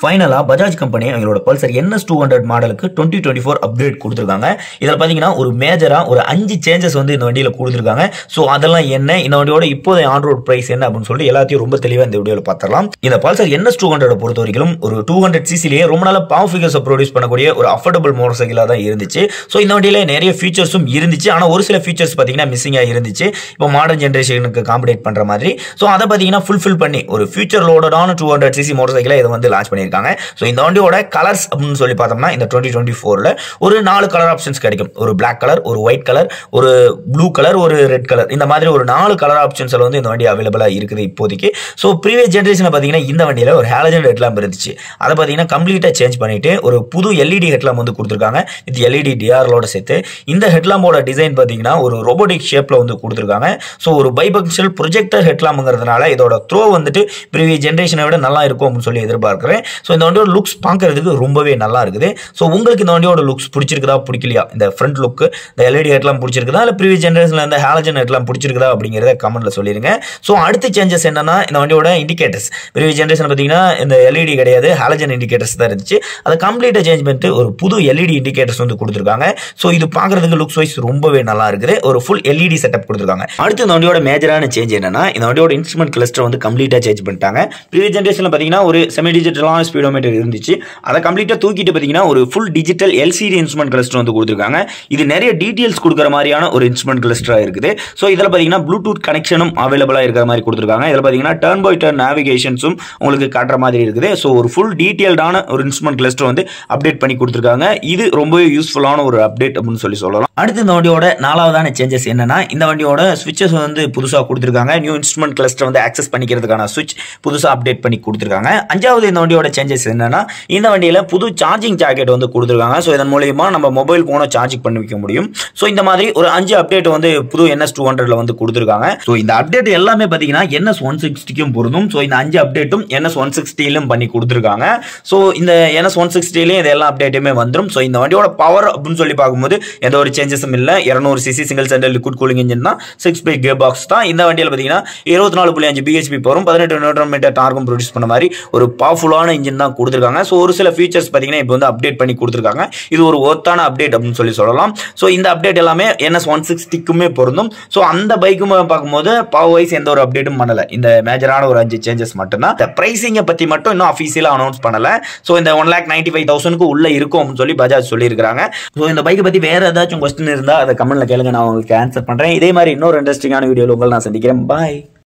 ஃபைனலா பஜாஜ் கம்பெனி அவங்களோட Pulsar NS 200 மாடலுக்கு 2024 அப்கிரேட் கொடுத்துருக்காங்க. இதில் பார்த்தீங்கன்னா ஒரு மேஜரா ஒரு 5 சேஞ்சஸ் வந்து இந்த வண்டியில் கொடுத்துருக்காங்க. ஸோ அதெல்லாம் என்ன, இந்த வண்டியோட இப்போதைய ஆன் ரோட் பிரைஸ் என்ன அப்படின்னு சொல்லிட்டு எல்லாத்தையும் ரொம்ப தெளிவாக இந்த வீடியோவில் பார்த்துடலாம். இந்த பல்சர் NS 200 பொறுத்த வரைக்கும் ஒரு 200 சிசிலேயே ரொம்ப நாள் பவர் ஃபிகர்ஸை ப்ரொடியூஸ் பண்ணக்கூடிய ஒரு அஃபோர்டபுள் மோட்டார் சைக்கிளாக தான் இருந்துச்சு. ஸோ இந்த வண்டியில் நிறைய ஃபீச்சர்ஸும் இருந்துச்சு. ஆனால் ஒரு சில ஃபீச்சர்ஸ் பார்த்தீங்கன்னா மிஸ்ஸிங்காக இருந்துச்சு. இப்போ மாடர்ன் ஜென்ரேஷனுக்கு காம்படேட் பண்ணுற மாதிரி. ஸோ அதை பார்த்தீங்கன்னா ஃபுல்ஃபில் பண்ணி ஒரு ஃபியூச்சர் லோடடான 200 சிசி மோட்டார் சைக்கிளை இதை வந்து லான்ச் பண்ணியிருக்காங்க. சோ இந்த வண்டியோட கலர்ஸ் அப்படின்னு சொல்லி பார்த்தோம்னா இந்த 2024ல ஒரு 4 கலர் ஆப்ஷன்ஸ் கிடைக்கும். ஒரு பிளாக் கலர், ஒரு ஒயிட் கலர், ஒரு ப்ளூ கலர், ஒரு ரெட் கலர், இந்த மாதிரி ஒரு 4 கலர் ஆப்ஷன்ஸ்ல வந்து இந்த வண்டி அவைலபிளா இருக்குது இப்போதைக்கு. ஸோ ப்ரீவியஸ் ஜென்ரேஷன் பார்த்தீங்கன்னா இந்த வண்டியில ஒரு ஹாலஜன் ஹெட்லாம்ப் இருந்துச்சு. அதை பார்த்தீங்கன்னா கம்ப்ளீட்டா சேஞ்ச் பண்ணிட்டு ஒரு புது LED ஹெட்லாம்ப் வந்து கொடுத்துருக்காங்க. இது LED DRLோட சேர்த்து. இந்த ஹெட்லாம்போட டிசைன் பார்த்தீங்கன்னா ஒரு ரோபோட்டிக் ஷேப்ல வந்து கொடுத்துருக்காங்க. ஸோ ஒரு பைபக்ஷல் ப்ரொஜெக்டர் ஹெட்லாம்ங்கிறதுனால இதோட த்ரோ வந்துட்டு ப்ரீவியஸ் ஜென்ரேஷனை விட நல்லா இருக்கும் அப்படின்னு சொல்லி எதிர்பார்க்கிறேன். ஸோ இந்த வண்டியோட லுக்ஸ் பார்க்கறதுக்கு ரொம்பவே நல்லா இருக்குது. ஸோ உங்களுக்கு இந்த வண்டியோட லுக்ஸ் பிடிச்சிருக்குதா பிடிக்கலையா, இந்த ஃப்ரண்ட் லுக் இந்த LED ஹெட்லாம் பிடிச்சிருக்குதா, இல்லை ப்ரீவியஸ் ஜென்ரேஷன்ல இந்த ஹாலஜன் ஹெட்லாம் பிடிச்சிருக்குதா அப்படிங்கிறத கமெண்ட்ல சொல்லிருங்க. ஸோ அடுத்த சேஞ்சஸ் என்னன்னா இந்த வண்டியோட இண்டிகேட்டர்ஸ் ப்ரீவியஸ் ஜென்ரேஷன் பார்த்தீங்கன்னா இந்த LED கிடையாது, ஹாலஜன் இண்டிகேட்டர்ஸ் தான் இருந்துச்சு. அதை கம்ப்ளீட்டாக சேஞ்ச் பண்ணிட்டு ஒரு புது LED இண்டிகேட்டர்ஸ் வந்து கொடுத்துருக்காங்க. ஸோ இது பார்க்கறதுக்கு லுக்ஸ் வைஸ் ரொம்பவே நல்லா இருக்குது. ஒரு ஃபுல் LED செட்டப் கொடுத்துருக்காங்க. அடுத்து இந்த வண்டியோட மேஜரான சேஞ்ச் என்னன்னா இந்த வண்டியோட இன்ஸ்ட்ருமெண்ட் கிளஸ்டர் வந்து கம்ப்ளீட்டாக சேஞ்ச் பண்ணிட்டாங்க. ப்ரீவியஸ் ஜென்ரேஷன்ல பார்த்தீங்கன்னா ஒரு செமி டிஜிட்டலான ஸ்பீடோமீட்டர் இருந்துச்சு. அதை கம்ப்ளீட்டா தூக்கிட்டு பார்த்தீங்கன்னா ஒரு full digital LCD instrument cluster வந்து கொடுத்துருக்காங்க. இது நிறைய டீடைல்ஸ் கொடுக்குற மாதிரியான ஒரு இன்ஸ்ட்ருமெண்ட் கிளஸ்டராக இருக்குது. ஸோ இதில் பார்த்தீங்கன்னா ப்ளூடூத் கனெக்ஷனும் அவைலபிளாக இருக்கிற மாதிரி கொடுத்துருக்காங்க. இதில் பார்த்தீங்கன்னா டர்ன் பை டர்ன் நேவிகேஷன்ஸும் உங்களுக்கு காட்டுற மாதிரி இருக்குது. ஸோ ஒரு ஃபுல் டீடைல்டான ஒரு இன்ஸ்ட்ருமெண்ட் கிளஸ்டர் வந்து அப்டேட் பண்ணி கொடுத்துருக்காங்க. இது ரொம்பவே யூஸ்ஃபுல்லான ஒரு அப்டேட் அப்படின்னு சொல்லலாம். அடுத்து இந்த வண்டியோட 4வதான சேஞ்சஸ் என்னன்னா இந்த வண்டியோட ஸ்விட்சஸ் வந்து புதுசாக கொடுத்துருக்காங்க. நியூ இன்ஸ்ட்ருமெண்ட் கிளஸ்டர் வந்து ஆக்சஸ் பண்ணிக்கிறதுக்கான ஸ்விட்ச் புதுசாக அப்டேட் பண்ணி கொடுத்துருக்காங்க. 5வது இந்த வண்டியோட சேஞ்சஸ் என்னன்னா இந்த வண்டியில் புது சார்ஜிங் ஜாக்கெட் வந்து கொடுத்துருக்காங்க. ஸோ இதன் மூலமா நம்ம மொபைல் போனை சார்ஜிங் பண்ணி வைக்க முடியும். ஸோ இந்த மாதிரி ஒரு 5 அப்டேட் வந்து புது NS 200ல வந்து கொடுத்துருக்காங்க. ஸோ இந்த அப்டேட் எல்லாமே பார்த்தீங்கன்னா NS 160க்கும் பொருந்தும். ஸோ இந்த 5 அப்டேட்டும் NS 160லும் பண்ணி கொடுத்துருக்காங்க. ஸோ இந்த NS 160லையும் இது எல்லா அப்டேட்டுமே வந்துடும். ஸோ இந்த வண்டியோட பவர் அப்படின்னு சொல்லி பார்க்கும்போது எந்த ஒரு சேஞ்சஸும் இல்லை. 200 cc single centre liquid cooling engine தான், 6 ஸ்பீட் கியர் பாக்ஸ் தான். இந்த வண்டியில் பார்த்தீங்கன்னா 24.5 bhp பவரும் 18 Nm டார்க்கும் ப்ரொடியூஸ் பண்ண மாதிரி ஒரு பவர்ஃபுல்லான இன்ஜின் தான் கொடுத்துருக்காங்க. ஸோ ஒரு சில ஃபீச்சர்ஸ் பார்த்தீங்கன்னா இப்போ வந்து அப்டேட் பண்ணி கொடுத்துருக்காங்க. இது ஒரு ஒர்த்தான அப்டேட் அப்படின்னு சொல்லலாம். ஸோ இந்த அப்டேட் எல்லாமே NS 160க்குமே பொருந்தும். ஸோ அந்த பைக்கும் பார்க்கும்போது பவர் வைஸ் எந்த ஒரு அப்டேட்டும் பண்ணல. இந்த மேஜரான ஒரு 5 சேஞ்சஸ் மட்டும்தான். இந்த பிரைசிங்கை பற்றி மட்டும் இன்னும் அஃபீஷியலாக அனௌன்ஸ் பண்ணல. ஸோ இந்த 1,95,000க்கு உள்ள இருக்கும் அப்படின்னு சொல்லி பஜாஜ் சொல்லியிருக்காங்க. ஸோ இந்த பைக்கை பற்றி வேற ஏதாச்சும் கொஸ்டின் இருந்தால் அதை கமெண்ட்ல கேளுங்க, நான் உங்களுக்கு ஆன்சர் பண்றேன். இதே மாதிரி இன்னொரு இன்ட்ரெஸ்டிங்கான வீடியோவில் உங்களை நான் சந்திக்கிறேன். பாய்.